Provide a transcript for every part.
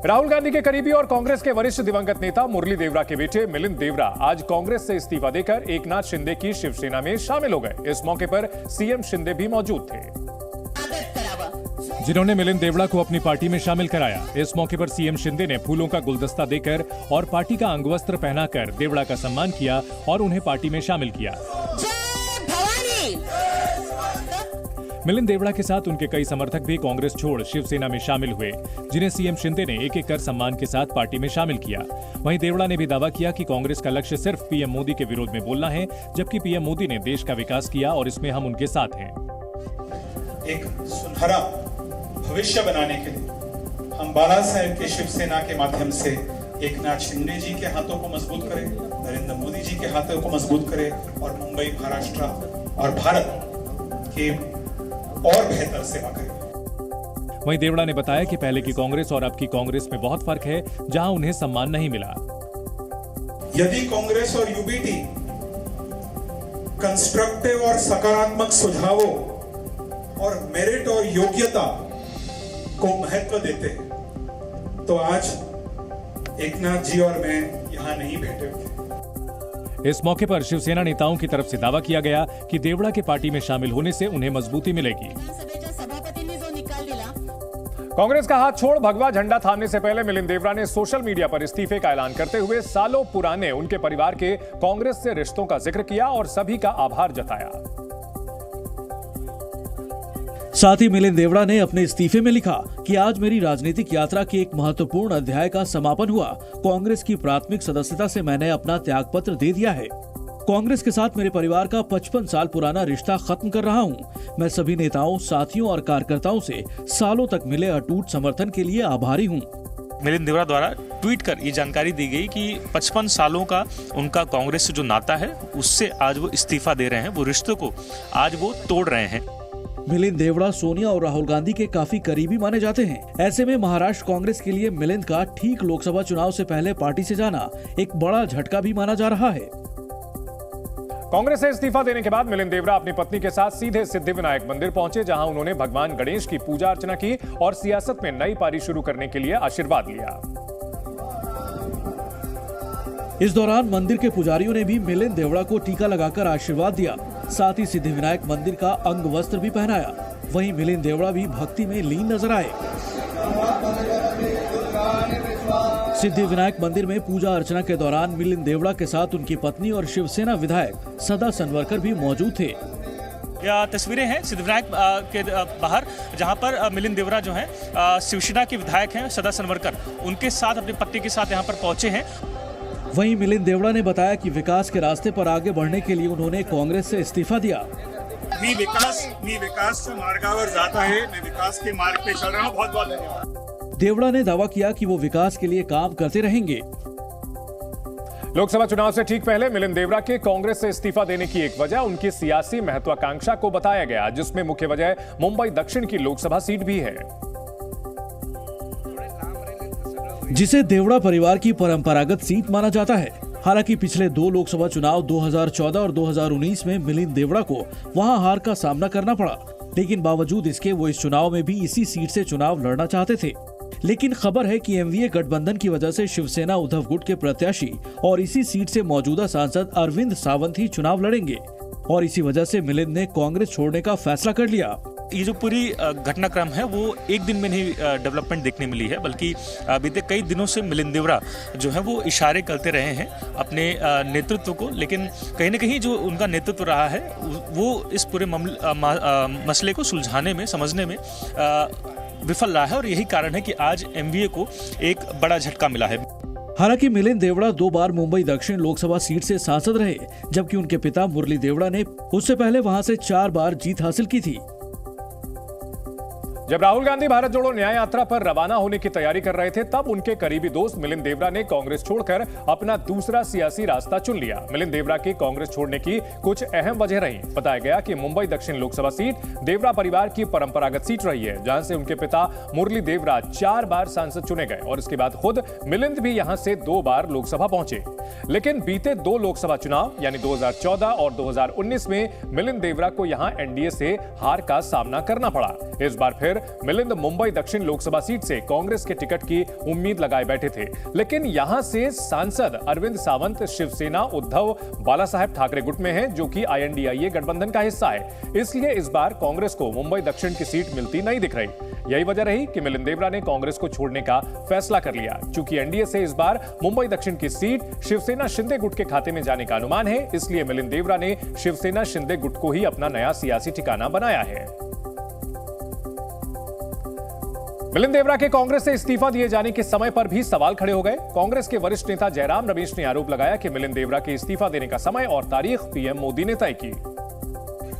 राहुल गांधी के करीबी और कांग्रेस के वरिष्ठ दिवंगत नेता मुरली देवरा के बेटे मिलिंद देवरा आज कांग्रेस से इस्तीफा देकर एकनाथ शिंदे की शिवसेना में शामिल हो गए। इस मौके पर सीएम शिंदे भी मौजूद थे, जिन्होंने मिलिंद देवरा को अपनी पार्टी में शामिल कराया। इस मौके पर सीएम शिंदे ने फूलों का गुलदस्ता देकर और पार्टी का अंगवस्त्र पहनाकर देवरा का सम्मान किया और उन्हें पार्टी में शामिल किया। मिलिंद देवरा के साथ उनके कई समर्थक भी कांग्रेस छोड़ शिवसेना में शामिल हुए, जिन्हें सीएम शिंदे ने एक एक कर सम्मान के साथ पार्टी में शामिल किया। वहीं देवरा ने भी दावा किया कि कांग्रेस का लक्ष्य सिर्फ पीएम मोदी के विरोध में बोलना है, जबकि पीएम मोदी ने देश का विकास किया और इसमें हम उनके साथ हैं। एक सुनहरा भविष्य बनाने के लिए हम बाला साहेब के शिवसेना के माध्यम से एकनाथ शिंदे जी के हाथों को मजबूत करें, नरेंद्र मोदी जी के हाथों को मजबूत करें और मुंबई, महाराष्ट्र और भारत के और बेहतर सेवा करें। वहीं देवड़ा ने बताया कि पहले की कांग्रेस और अब की कांग्रेस में बहुत फर्क है, जहां उन्हें सम्मान नहीं मिला। यदि कांग्रेस और यूबीटी कंस्ट्रक्टिव और सकारात्मक सुझावों और मेरिट और योग्यता को महत्व देते तो आज एकनाथ जी और मैं यहां नहीं बैठे होते। इस मौके पर शिवसेना नेताओं की तरफ से दावा किया गया कि देवड़ा के पार्टी में शामिल होने से उन्हें मजबूती मिलेगी। कांग्रेस का हाथ छोड़ भगवा झंडा थामने से पहले मिलिंद देवरा ने सोशल मीडिया पर इस्तीफे का ऐलान करते हुए सालों पुराने उनके परिवार के कांग्रेस से रिश्तों का जिक्र किया और सभी का आभार जताया। साथ ही मिलिंद देवरा ने अपने इस्तीफे में लिखा कि आज मेरी राजनीतिक यात्रा के एक महत्वपूर्ण अध्याय का समापन हुआ। कांग्रेस की प्राथमिक सदस्यता से मैंने अपना त्यागपत्र दे दिया है। कांग्रेस के साथ मेरे परिवार का 55 साल पुराना रिश्ता खत्म कर रहा हूं। मैं सभी नेताओं, साथियों और कार्यकर्ताओं से सालों तक मिले अटूट समर्थन के लिए आभारी हूं। मिलिंद देवरा द्वारा ट्वीट कर ये जानकारी दी गई कि 55 सालों का उनका कांग्रेस से जो नाता है, उससे आज वो इस्तीफा दे रहे हैं, वो रिश्तों को आज वो तोड़ रहे हैं। मिलिंद देवरा सोनिया और राहुल गांधी के काफी करीबी माने जाते हैं। ऐसे में महाराष्ट्र कांग्रेस के लिए मिलिंद का ठीक लोकसभा चुनाव से पहले पार्टी से जाना एक बड़ा झटका भी माना जा रहा है। कांग्रेस से इस्तीफा देने के बाद मिलिंद देवरा अपनी पत्नी के साथ सीधे सिद्धिविनायक मंदिर पहुंचे, जहां उन्होंने भगवान गणेश की पूजा अर्चना की और सियासत में नई पारी शुरू करने के लिए आशीर्वाद लिया। इस दौरान मंदिर के पुजारियों ने भी मिलिंद देवरा को टीका लगाकर आशीर्वाद दिया। साथ ही सिद्धिविनायक मंदिर का अंग वस्त्र भी पहनाया। वहीं मिलिंद देवरा भी भक्ति में लीन नजर आए। सिद्धिविनायक मंदिर में पूजा अर्चना के दौरान मिलिंद देवरा के साथ उनकी पत्नी और शिवसेना विधायक सदा सनवरकर भी मौजूद थे। यह तस्वीरें हैं सिद्धिविनायक के बाहर, जहां पर मिलिंद देवरा जो हैं शिवसेना के विधायक हैं सदा सनवरकर, उनके साथ अपनी पत्नी के साथ यहां पर पहुंचे हैं। वहीं मिलिंद देवरा ने बताया कि विकास के रास्ते पर आगे बढ़ने के लिए उन्होंने कांग्रेस से इस्तीफा दिया। मी विकास मार्गावर जाता है, मैं विकास के मार्ग पे चल रहा हूं। बहुत बहुत धन्यवाद। देवरा ने दावा किया कि वो विकास के लिए काम करते रहेंगे। लोकसभा चुनाव से ठीक पहले मिलिंद देवरा के कांग्रेस से इस्तीफा देने की एक वजह उनकी सियासी महत्वाकांक्षा को बताया गया, जिसमें मुख्य वजह मुंबई दक्षिण की लोकसभा सीट भी है, जिसे देवरा परिवार की परंपरागत सीट माना जाता है। हालांकि पिछले 2 लोकसभा चुनाव 2014 और 2019 में मिलिंद देवरा को वहां हार का सामना करना पड़ा, लेकिन बावजूद इसके वो इस चुनाव में भी इसी सीट से चुनाव लड़ना चाहते थे। लेकिन खबर है कि एमवीए गठबंधन की वजह से शिवसेना उद्धव गुट के प्रत्याशी और इसी सीट से मौजूदा सांसद अरविंद सावंत ही चुनाव लड़ेंगे और इसी वजह से मिलिंद ने कांग्रेस छोड़ने का फैसला कर लिया। ये जो पूरी घटनाक्रम है वो एक दिन में नहीं डेवलपमेंट देखने मिली है, बल्कि बीते कई दिनों से मिलिंद देवरा जो है वो इशारे करते रहे हैं अपने नेतृत्व को, लेकिन कहीं न कहीं जो उनका नेतृत्व रहा है वो इस पूरे मसले को सुलझाने में, समझने में विफल रहा है और यही कारण है कि आज एमवीए को एक बड़ा झटका मिला है। हालांकि मिलिंद देवरा 2 बार मुंबई दक्षिण लोकसभा सीट से सांसद रहे, जबकि उनके पिता मुरली देवरा ने उससे पहले वहां से 4 बार जीत हासिल की थी। जब राहुल गांधी भारत जोड़ो न्याय यात्रा पर रवाना होने की तैयारी कर रहे थे, तब उनके करीबी दोस्त मिलिंद देवरा ने कांग्रेस छोड़कर अपना दूसरा सियासी रास्ता चुन लिया। मिलिंद देवरा की कांग्रेस छोड़ने की कुछ अहम वजह रही। बताया गया कि मुंबई दक्षिण लोकसभा सीट देवरा परिवार की परंपरागत सीट रही है, जहां से उनके पिता मुरली देवरा 4 बार सांसद चुने गए और इसके बाद खुद मिलिंद भी यहां से 2 बार लोकसभा पहुंचे। लेकिन बीते 2 लोकसभा चुनाव यानी 2014 और 2019 में मिलिंद देवरा को यहां एनडीए से हार का सामना करना पड़ा। इस बार फिर फिर मिलिंद मुंबई दक्षिण लोकसभा सीट से कांग्रेस के टिकट की उम्मीद लगाए बैठे थे, लेकिन यहां से सांसद अरविंद सावंत शिवसेना उद्धव बालासाहेब ठाकरे गुट में हैं, जो कि INDIA गठबंधन का हिस्सा है। इसलिए इस बार कांग्रेस को मुंबई दक्षिण की सीट मिलती नहीं दिख रही। यही वजह रही कि मिलिंद देवरा ने कांग्रेस को छोड़ने का फैसला कर लिया। चूंकि एनडीए से इस बार मुंबई दक्षिण की सीट शिवसेना शिंदे गुट के खाते में जाने का अनुमान है, इसलिए मिलिंद देवरा ने शिवसेना शिंदे गुट को ही अपना नया सियासी ठिकाना बनाया है। मिलिंद देवरा के कांग्रेस से इस्तीफा दिए जाने के समय पर भी सवाल खड़े हो गए। कांग्रेस के वरिष्ठ नेता जयराम रमेश ने आरोप लगाया कि मिलिंद देवरा के इस्तीफा देने का समय और तारीख पीएम मोदी ने तय की।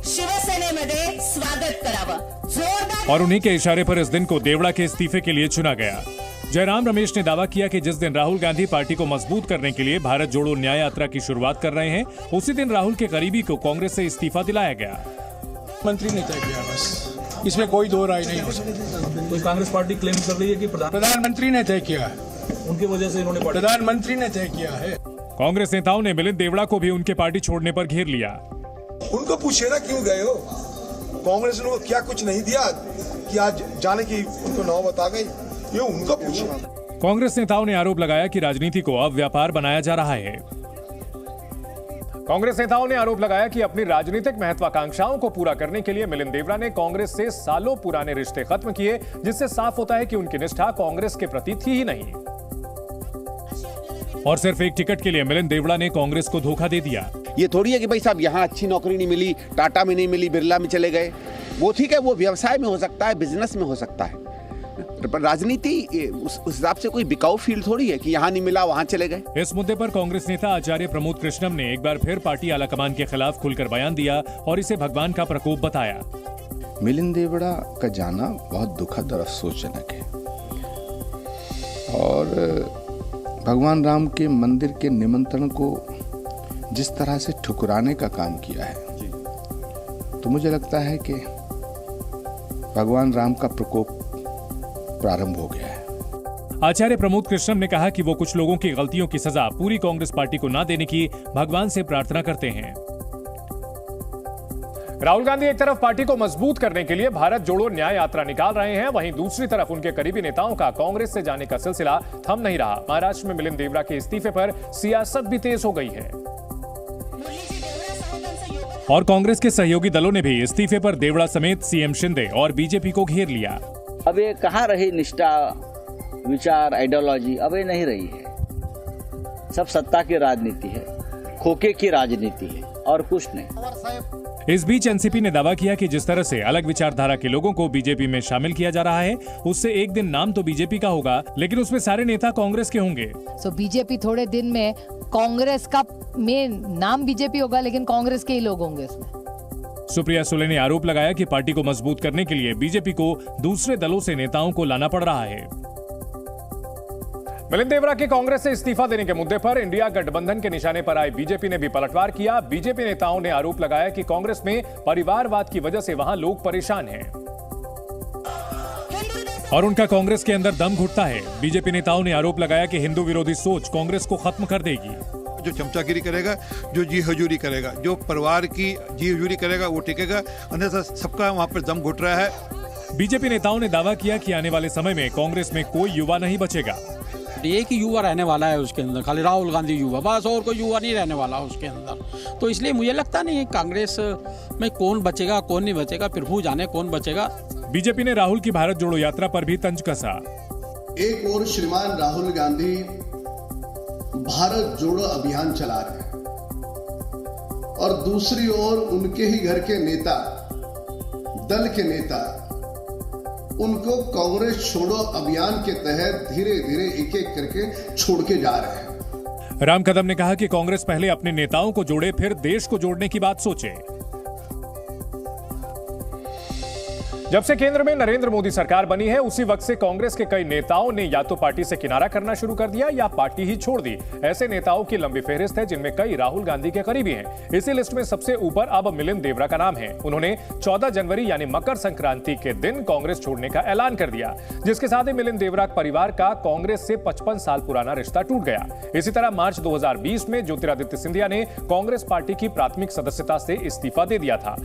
शिवसेनेमध्ये स्वागत करावं, जोरदार। और उन्हीं के इशारे पर इस दिन को देवरा के इस्तीफे के लिए चुना गया। जयराम रमेश ने दावा किया कि जिस दिन राहुल गांधी पार्टी को मजबूत करने के लिए भारत जोड़ो न्याय यात्रा की शुरुआत कर रहे हैं, उसी दिन राहुल के करीबी को कांग्रेस से इस्तीफा दिलाया गया। मंत्री ने तय किया, बस इसमें कोई दो राय नहीं हो सकती। तो कांग्रेस पार्टी क्लेम कर रही है कि प्रधानमंत्री ने तय किया, उनकी वजह से इन्होंने प्रधानमंत्री ने तय किया है। कांग्रेस नेताओं ने मिलिंद देवरा को भी उनके पार्टी छोड़ने पर घेर लिया। उनको पूछिए ना क्यों गए हो? कांग्रेस ने क्या कुछ नहीं दिया कि आज जाने की उनको नौबत आ गई? ये उनको पूछिए। कांग्रेस नेताओं ने आरोप लगाया कि राजनीति को अब व्यापार बनाया जा रहा है। कांग्रेस नेताओं ने आरोप लगाया कि अपनी राजनीतिक महत्वाकांक्षाओं को पूरा करने के लिए मिलिंद देवरा ने कांग्रेस से सालों पुराने रिश्ते खत्म किए, जिससे साफ होता है कि उनकी निष्ठा कांग्रेस के प्रति थी ही नहीं। और सिर्फ एक टिकट के लिए मिलिंद देवरा ने कांग्रेस को धोखा दे दिया। ये थोड़ी है कि भाई साहब यहाँ अच्छी नौकरी नहीं मिली, टाटा में नहीं मिली, बिरला में चले गए। वो ठीक है, वो व्यवसाय में हो सकता है, बिजनेस में हो सकता है, पर राजनीति उस हिसाब से कोई बिकाऊ फील्ड थोड़ी है कि यहाँ नहीं मिला वहाँ चले गए। इस मुद्दे पर कांग्रेस नेता आचार्य प्रमोद कृष्णम ने एक बार फिर पार्टी आलाकमान के खिलाफ खुलकर बयान दिया और इसे भगवान का प्रकोप बताया। मिलिंद देवरा का जाना बहुत दुखद और अफसोसजनक है और भगवान राम के मंदिर के निमंत्रण को जिस तरह से ठुकराने का काम किया है, तो मुझे लगता है कि भगवान राम का प्रकोप प्रारंभ हो गया है। आचार्य प्रमोद कृष्णम ने कहा कि वो कुछ लोगों की गलतियों की सजा पूरी कांग्रेस पार्टी को न देने की भगवान से प्रार्थना करते हैं। राहुल गांधी एक तरफ पार्टी को मजबूत करने के लिए भारत जोड़ो न्याय यात्रा निकाल रहे हैं, वहीं दूसरी तरफ उनके करीबी नेताओं का कांग्रेस से जाने का सिलसिला थम नहीं रहा। महाराष्ट्र में मिलिंद देवरा के इस्तीफे पर सियासत भी तेज हो गई है और कांग्रेस के सहयोगी दलों ने भी इस्तीफे पर देवरा समेत सीएम शिंदे और बीजेपी को घेर लिया। अब ये कहाँ रही निष्ठा, विचार, आइडियोलॉजी? अब ये नहीं रही है। सब सत्ता की राजनीति है, खोखे की राजनीति है और कुछ नहीं। इस बीच एनसीपी ने दावा किया कि जिस तरह से अलग विचारधारा के लोगों को बीजेपी में शामिल किया जा रहा है, उससे एक दिन नाम तो बीजेपी का होगा, लेकिन उसमें सारे नेता कांग्रेस के होंगे। बीजेपी थोड़े दिन में कांग्रेस का में नाम बीजेपी होगा, लेकिन कांग्रेस के ही लोग होंगे उसमें। सुप्रिया सुले ने आरोप लगाया कि पार्टी को मजबूत करने के लिए बीजेपी को दूसरे दलों से नेताओं को लाना पड़ रहा है। मिलिंद देवरा के कांग्रेस से इस्तीफा देने के मुद्दे पर इंडिया गठबंधन के निशाने पर आई बीजेपी ने भी पलटवार किया। बीजेपी नेताओं ने आरोप लगाया कि कांग्रेस में परिवारवाद की वजह से वहां लोग परेशान हैं और उनका कांग्रेस के अंदर दम घुटता है। बीजेपी नेताओं ने आरोप लगाया कि हिंदू विरोधी सोच कांग्रेस को खत्म कर देगी। जो चमचागिरी करेगा, जो जी हजूरी करेगा, जो परिवार की जी हजूरी करेगा, वो टिकेगा। अन्यथा सबका वहां पर दम घुट रहा है। बीजेपी नेताओं ने दावा किया कि आने वाले समय में कांग्रेस में कोई युवा नहीं बचेगा। एक ही युवा रहने वाला है उसके अंदर, खाली राहुल गांधी युवा, बस, और कोई युवा नहीं रहने वाला उसके अंदर। तो इसलिए मुझे लगता नहीं है कांग्रेस में कौन बचेगा कौन नहीं बचेगा, प्रभु जाने कौन बचेगा। बीजेपी ने राहुल की भारत जोड़ो यात्रा पर भी तंज कसा। एक और श्रीमान राहुल गांधी भारत जोड़ो अभियान चला रहे हैं और दूसरी ओर उनके ही घर के नेता, दल के नेता, उनको कांग्रेस छोड़ो अभियान के तहत धीरे धीरे एक एक करके छोड़ के जा रहे हैं। राम कदम ने कहा कि कांग्रेस पहले अपने नेताओं को जोड़े, फिर देश को जोड़ने की बात सोचे। जब से केंद्र में नरेंद्र मोदी सरकार बनी है, उसी वक्त से कांग्रेस के कई नेताओं ने या तो पार्टी से किनारा करना शुरू कर दिया या पार्टी ही छोड़ दी। ऐसे नेताओं की लंबी फेहरिस्त है, जिनमें कई राहुल गांधी के करीबी हैं। इसी लिस्ट में सबसे ऊपर अब मिलिंद देवरा का नाम है। उन्होंने 14 जनवरी यानी मकर संक्रांति के दिन कांग्रेस छोड़ने का ऐलान कर दिया, जिसके साथ ही मिलिंद देवरा परिवार का कांग्रेस से 55 साल पुराना रिश्ता टूट गया। इसी तरह मार्च 2020 में ज्योतिरादित्य सिंधिया ने कांग्रेस पार्टी की प्राथमिक सदस्यता से इस्तीफा दे दिया था।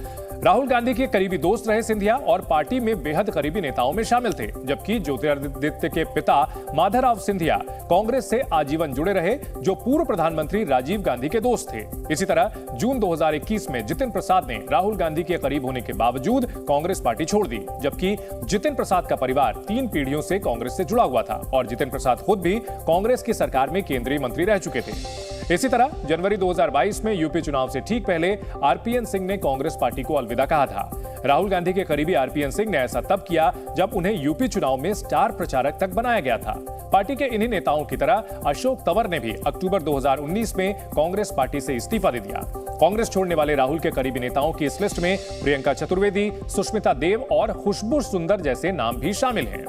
राहुल गांधी के करीबी दोस्त रहे सिंधिया और पार्टी में बेहद करीबी नेताओं में शामिल थे, जबकि ज्योतिरादित्य के पिता माधवराव सिंधिया कांग्रेस से आजीवन जुड़े रहे, जो पूर्व प्रधानमंत्री राजीव गांधी के दोस्त थे। इसी तरह जून 2021 में जितिन प्रसाद ने राहुल गांधी के करीब होने के बावजूद कांग्रेस पार्टी छोड़ दी, जबकि जितिन प्रसाद का परिवार 3 पीढ़ियों से कांग्रेस से जुड़ा हुआ था और जितिन प्रसाद खुद भी कांग्रेस की सरकार में केंद्रीय मंत्री रह चुके थे। इसी तरह जनवरी 2022 में यूपी चुनाव से ठीक पहले आरपीएन सिंह ने कांग्रेस पार्टी को अलविदा कहा था। राहुल गांधी के करीबी आरपीएन सिंह ने ऐसा तब किया जब उन्हें यूपी चुनाव में स्टार प्रचारक तक बनाया गया था। पार्टी के इन्हीं नेताओं की तरह अशोक तंवर ने भी अक्टूबर 2019 में कांग्रेस पार्टी से इस्तीफा दे दिया। कांग्रेस छोड़ने वाले राहुल के करीबी नेताओं की इस लिस्ट में प्रियंका चतुर्वेदी, सुष्मिता देव और खुशबू सुंदर जैसे नाम भी शामिल हैं।